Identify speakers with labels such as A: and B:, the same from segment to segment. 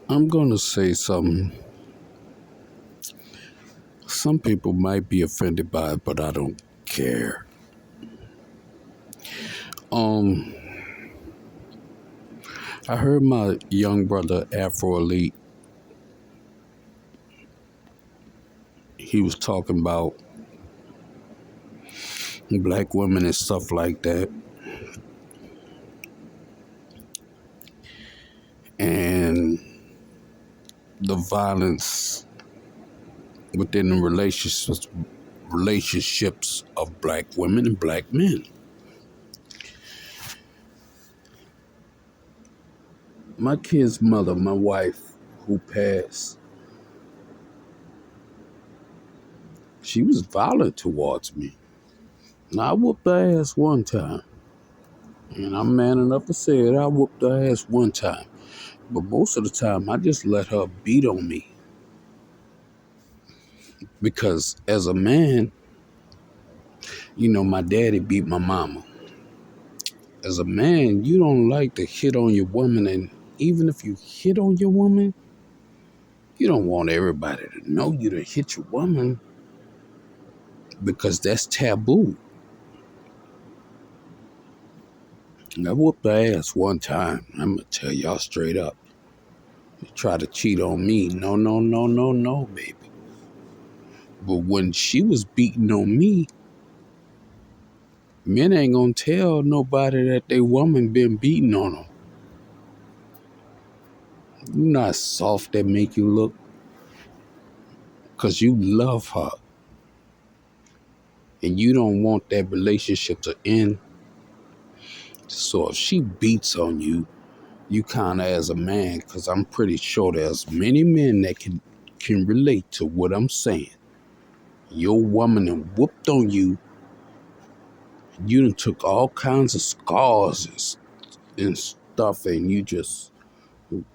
A: I'm going to say something. Some people might be offended by it, but I don't care. Um, I heard my young brother Afro Elite. He was talking about black women and stuff like that, and the violence within the relationships of black women and black men. My kid's mother, my wife, who passed, she was violent towards me. Now, I whooped her ass one time. And I'm man enough to say it. I whooped her ass one time. But most of the time, I just let her beat on me. Because as a man, my daddy beat my mama. As a man, you don't like to hit on your woman. And even if you hit on your woman, you don't want everybody to know you to hit your woman because that's taboo. And I whooped her ass one time. I'm going to tell y'all straight up. You try to cheat on me. No, no, no, no, no, baby. But when she was beating on me, men ain't gonna tell nobody that they woman been beating on them. You not soft that make you look, cause you love her and you don't want that relationship to end. So if she beats on you, you kind of as a man, cause I'm pretty sure there's many men that can relate to what I'm saying. Your woman done whooped on you. You done took all kinds of scars and stuff, and you just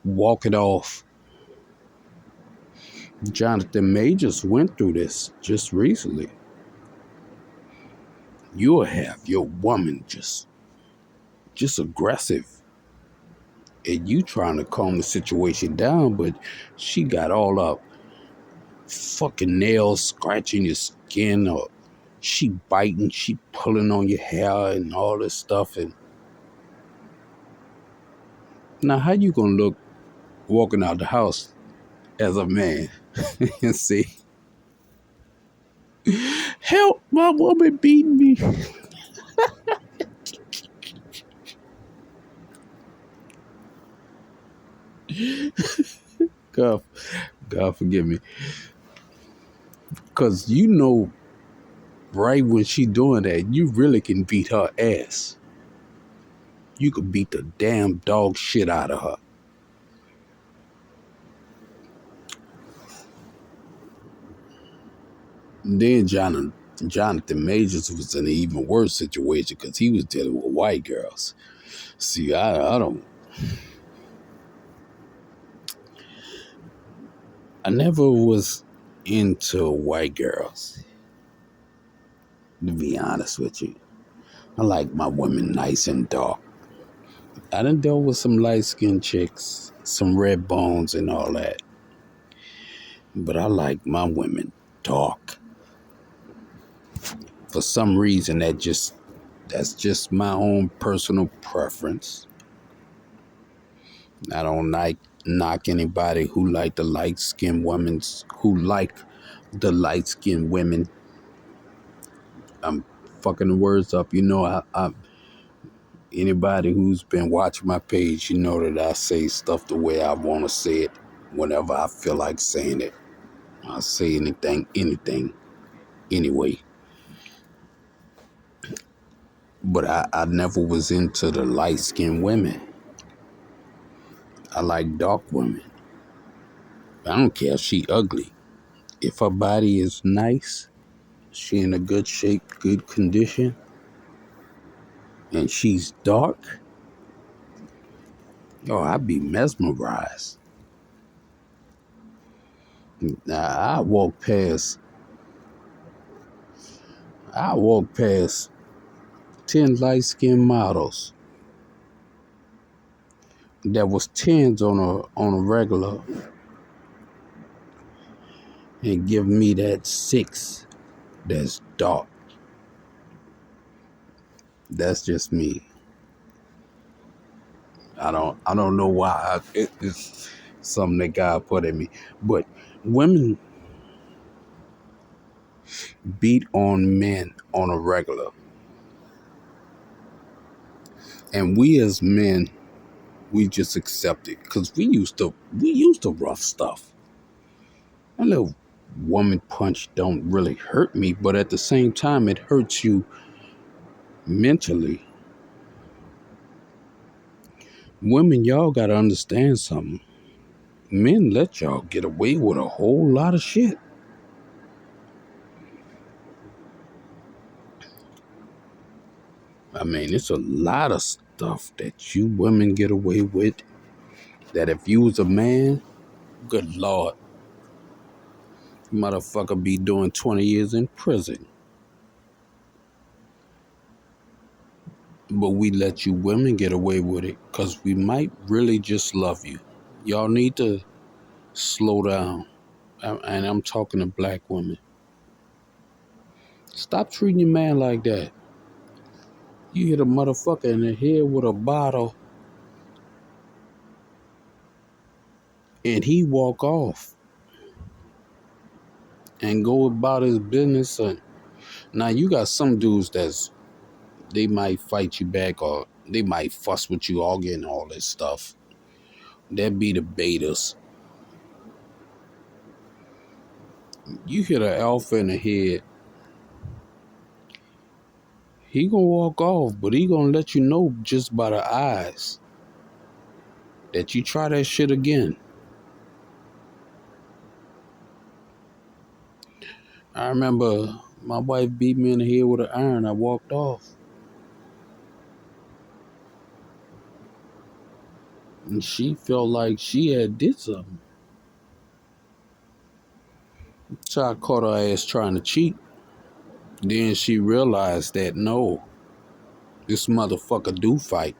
A: walk it off. Jonathan Majors went through this just recently. You'll have your woman just aggressive, and you trying to calm the situation down, but she got all up fucking nails scratching your skin, or she biting, she pulling on your hair and all this stuff. And now how you gonna look walking out the house as a man and say, help, my woman beating me? God, God forgive me. Cause right when she doing that, you really can beat her ass. You could beat the damn dog shit out of her. Then Jonathan Majors was in an even worse situation because he was dealing with white girls. See, I never was into white girls, to be honest with you. I like my women nice and dark. I done dealt with some light-skinned chicks, some red bones and all that. But I like my women dark. For some reason, that's just my own personal preference. I don't knock anybody who like the the light skinned women. I'm fucking the words up. Anybody who's been watching my page, you know that I say stuff the way I want to say it whenever I feel like saying it. I say anything, anyway. But I never was into the light skinned women. I like dark women. I don't care if she ugly. If her body is nice, she in a good shape, good condition, and she's dark, I'd be mesmerized. Now I walk past 10 light skinned models that was tens on a regular and give me that 6 that's dark. That's just me. I don't know why it's something that God put in me. But women beat on men on a regular. And we as men, we just accept it. Cause we used to rough stuff. A little woman punch don't really hurt me, but at the same time it hurts you mentally. Women, y'all gotta understand something. Men let y'all get away with a whole lot of shit. I mean, it's a lot of stuff that you women get away with that if you was a man, good Lord, motherfucker be doing 20 years in prison. But we let you women get away with it because we might really just love you. Y'all need to slow down. And I'm talking to black women. Stop treating your man like that. You hit a motherfucker in the head with a bottle and he walk off and go about his business. And now you got some dudes they might fight you back or they might fuss with you, argue and all this stuff. That be the betas. You hit an alpha in the head, he gonna walk off, but he gonna let you know just by the eyes that you try that shit again. I remember my wife beat me in the head with an iron. I walked off. And she felt like she had did something. So I caught her ass trying to cheat. Then she realized that no, this motherfucker do fight.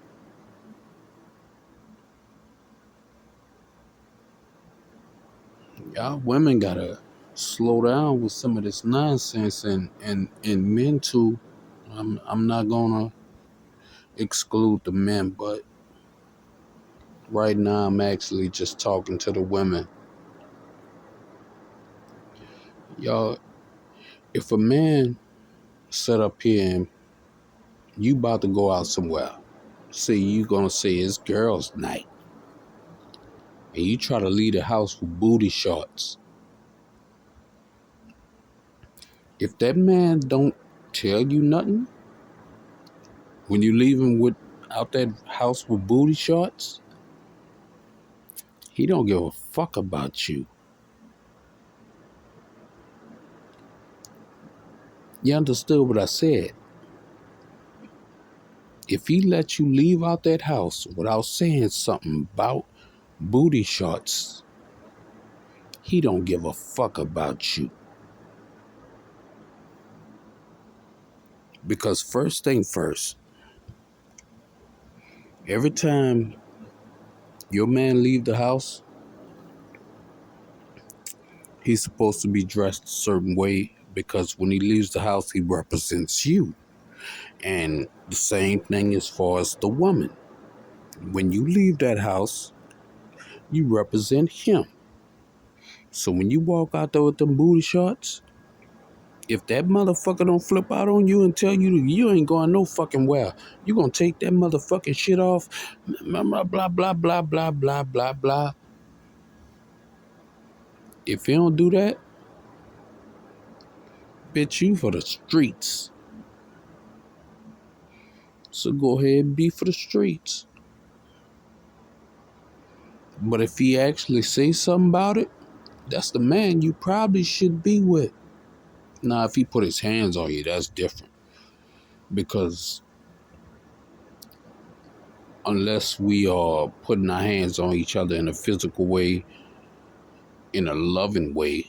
A: Y'all women gotta slow down with some of this nonsense and men too. I'm not gonna exclude the men, but right now I'm actually just talking to the women. Y'all, if a man set up here and you about to go out somewhere, say you gonna say it's girls' night, and you try to leave the house with booty shorts. If that man don't tell you nothing when you leave him with out that house with booty shorts, he don't give a fuck about you. You understood what I said? If he let you leave out that house without saying something about booty shorts, he don't give a fuck about you. Because first thing first, every time your man leave the house, he's supposed to be dressed a certain way because when he leaves the house, he represents you. And the same thing as far as the woman. When you leave that house, you represent him. So when you walk out there with them booty shorts, if that motherfucker don't flip out on you and tell you you ain't going no fucking well, you gonna take that motherfucking shit off, blah, blah, blah, blah, blah, blah, blah, blah, blah. If you don't do that, bitch, you for the streets. So go ahead and be for the streets. But if he actually say something about it, that's the man you probably should be with. Now, if he put his hands on you, that's different. Because unless we are putting our hands on each other in a physical way, in a loving way,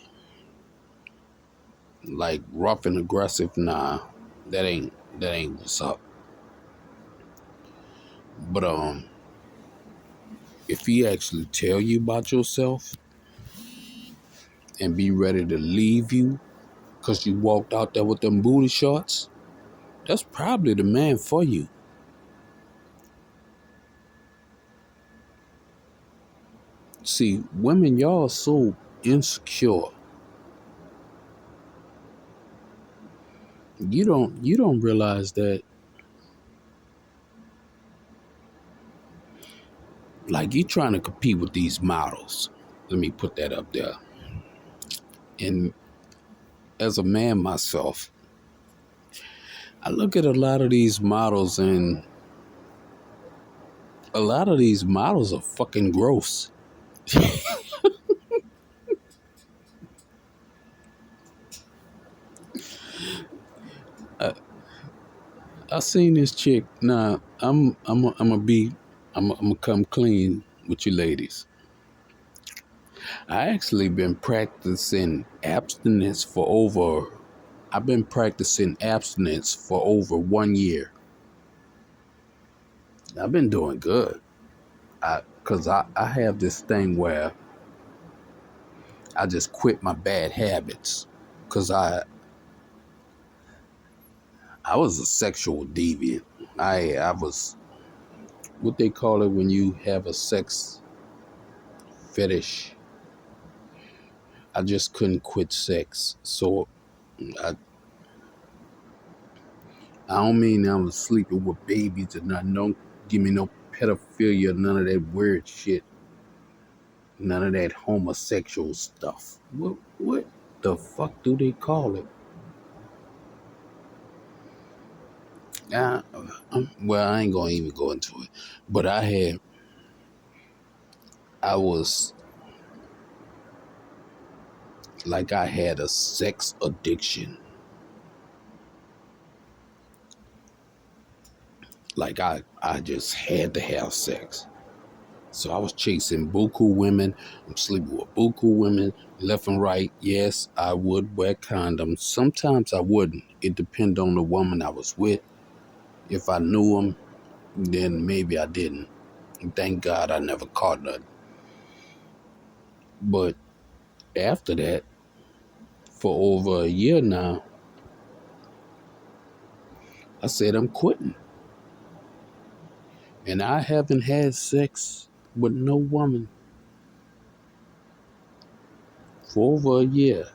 A: like rough and aggressive, nah, that ain't what's up. But if he actually tell you about yourself and be ready to leave you because you walked out there with them booty shorts, that's probably the man for you. See, women, y'all are so insecure. You don't realize that, like, you trying to compete with these models. Let me put that up there. And as a man myself, I look at a lot of these models, and a lot of these models are fucking gross. I seen this chick. Nah, I'm gonna come clean with you ladies. I actually been practicing abstinence for over. I've been practicing abstinence for over 1 year. I've been doing good. Cause I have this thing where I just quit my bad habits. Cause I was a sexual deviant. I was what they call it when you have a sex fetish. I just couldn't quit sex. So I I don't mean I was sleeping with babies or nothing. Don't give me no pedophilia, none of that weird shit, none of that homosexual stuff. What the fuck do they call it? Uh, well, I ain't gonna even go into it. But I was like I had a sex addiction. Like I just had to have sex. So I was chasing buku women. I'm sleeping with buku women left and right. Yes, I would wear condoms. Sometimes I wouldn't. It depended on the woman I was with. If I knew them, then maybe I didn't. And thank God I never caught nothing. But after that, for over a year now, I said I'm quitting. And I haven't had sex with no woman for over a year.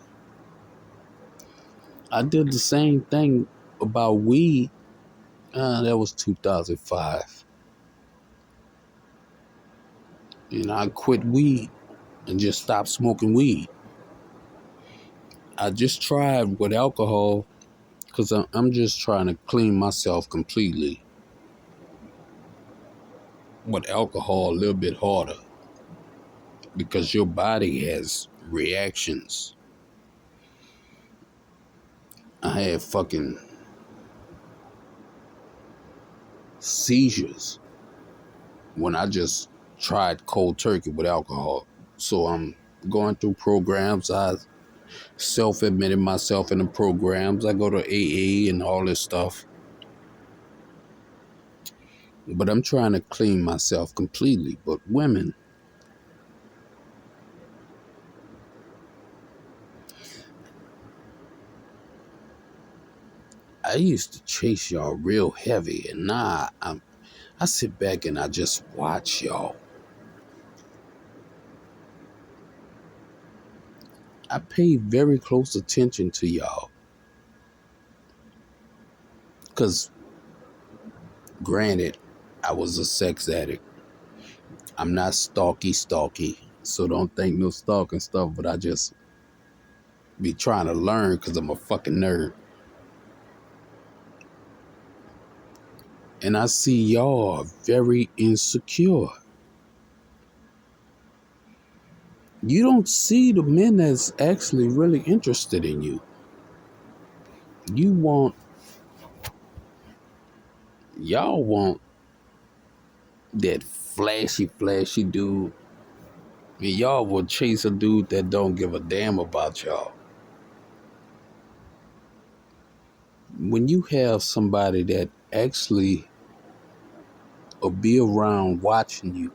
A: I did the same thing about weed. That was 2005. And I quit weed and just stopped smoking weed. I just tried with alcohol because I'm just trying to clean myself completely. With alcohol, a little bit harder because your body has reactions. I had fucking seizures when I just tried cold turkey with alcohol. So I'm going through programs. I self-admitted myself in the programs. I go to AA and all this stuff. But I'm trying to clean myself completely. But women, I used to chase y'all real heavy, and now I sit back and I just watch y'all. I pay very close attention to y'all. Because, granted, I was a sex addict. I'm not stalky. So don't think no stalking stuff, but I just be trying to learn because I'm a fucking nerd. And I see y'all are very insecure. You don't see the men that's actually really interested in you. You want, y'all want that flashy dude. And y'all will chase a dude that don't give a damn about y'all. When you have somebody that actually will be around watching you,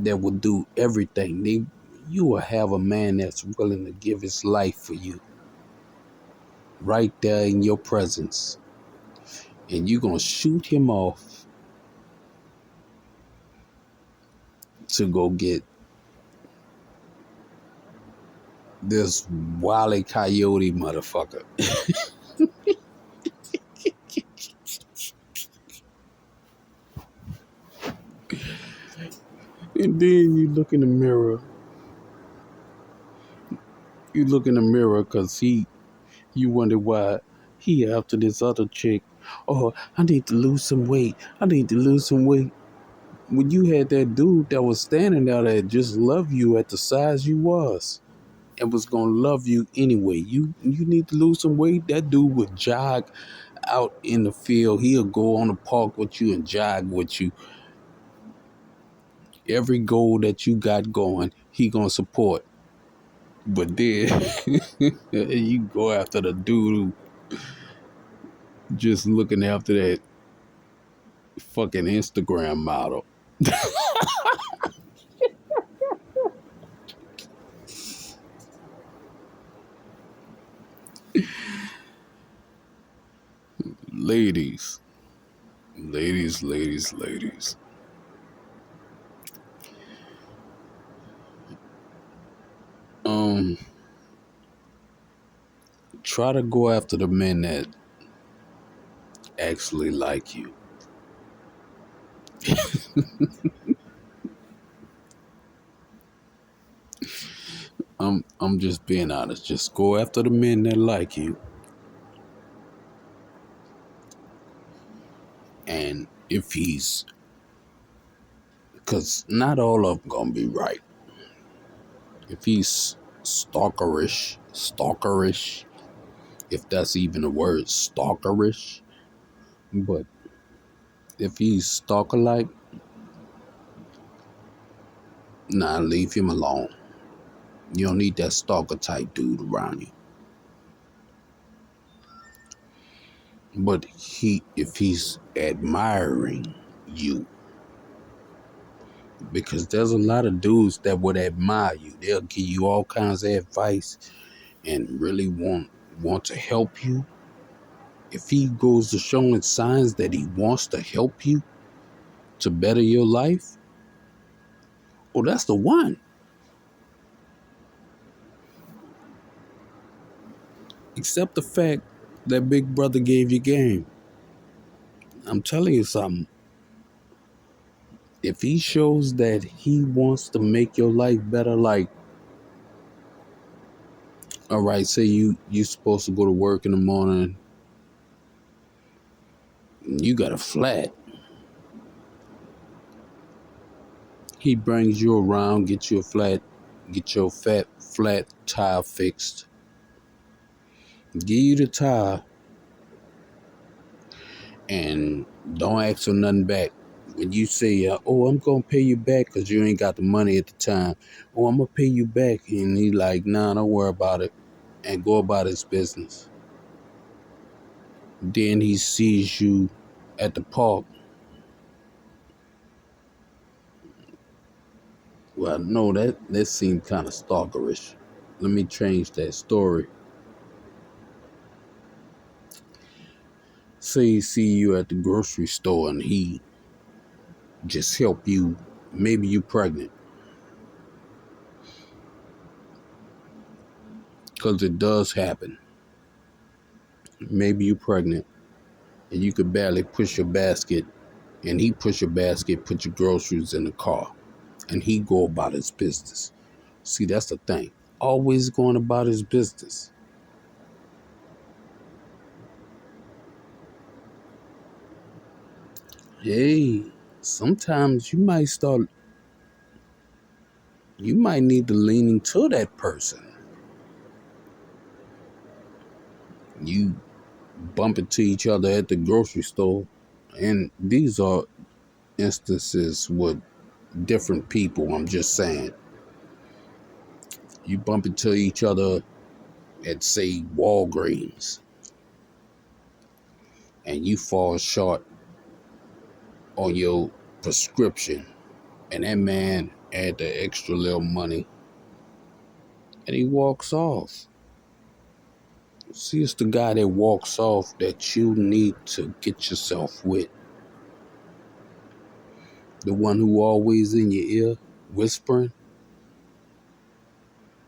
A: that will do everything. You will have a man that's willing to give his life for you right there in your presence. And you're going to shoot him off to go get this Wile E. Coyote motherfucker. And then you look in the mirror. You look in the mirror because you wonder why he after this other chick. Oh, I need to lose some weight. I need to lose some weight. When you had that dude that was standing there that just loved you at the size you was and was gonna love you anyway. You need to lose some weight. That dude would jog out in the field. He'll go on the park with you and jog with you. Every goal that you got going, he gonna support. But then you go after the dude who just looking after that fucking Instagram model. Ladies, ladies. Um, Try to go after the men that actually like you. I'm just being honest. Just go after the men that like you. And if he's, because not all of them gonna be right. If he's stalkerish, if that's even a word, stalkerish. But if he's stalker like, nah, leave him alone. You don't need that stalker type dude around you. But if he's admiring you, because there's a lot of dudes that would admire you. They'll give you all kinds of advice and really want to help you. If he goes to showing signs that he wants to help you to better your life, oh, that's the one. Accept the fact that Big Brother gave you game. I'm telling you something. If he shows that he wants to make your life better, like, all right, say you supposed to go to work in the morning, you got a flat. He brings you around, get you a flat, get your flat tire fixed, give you the tire, and don't ask for nothing back. When you say, oh, I'm going to pay you back because you ain't got the money at the time. Oh, I'm going to pay you back. And he like, nah, don't worry about it. And go about his business. Then he sees you at the park. Well, no, that seemed kind of stalkerish. Let me change that story. Say he see you at the grocery store and he just help you. Maybe you pregnant. Because it does happen. Maybe you pregnant and you could barely push your basket, and he push your basket, put your groceries in the car, and he go about his business. See, that's the thing. Always going about his business. Hey, sometimes you might need to lean into that person. You bump into each other at the grocery store, and these are instances with different people. I'm just saying. You bump into each other at, say, Walgreens, and you fall short on your prescription, and that man add the extra little money, and he walks off. See, it's the guy that walks off that you need to get yourself with. The one who always in your ear whispering,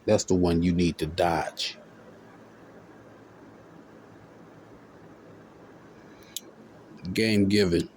A: that's the one you need to dodge. Game given.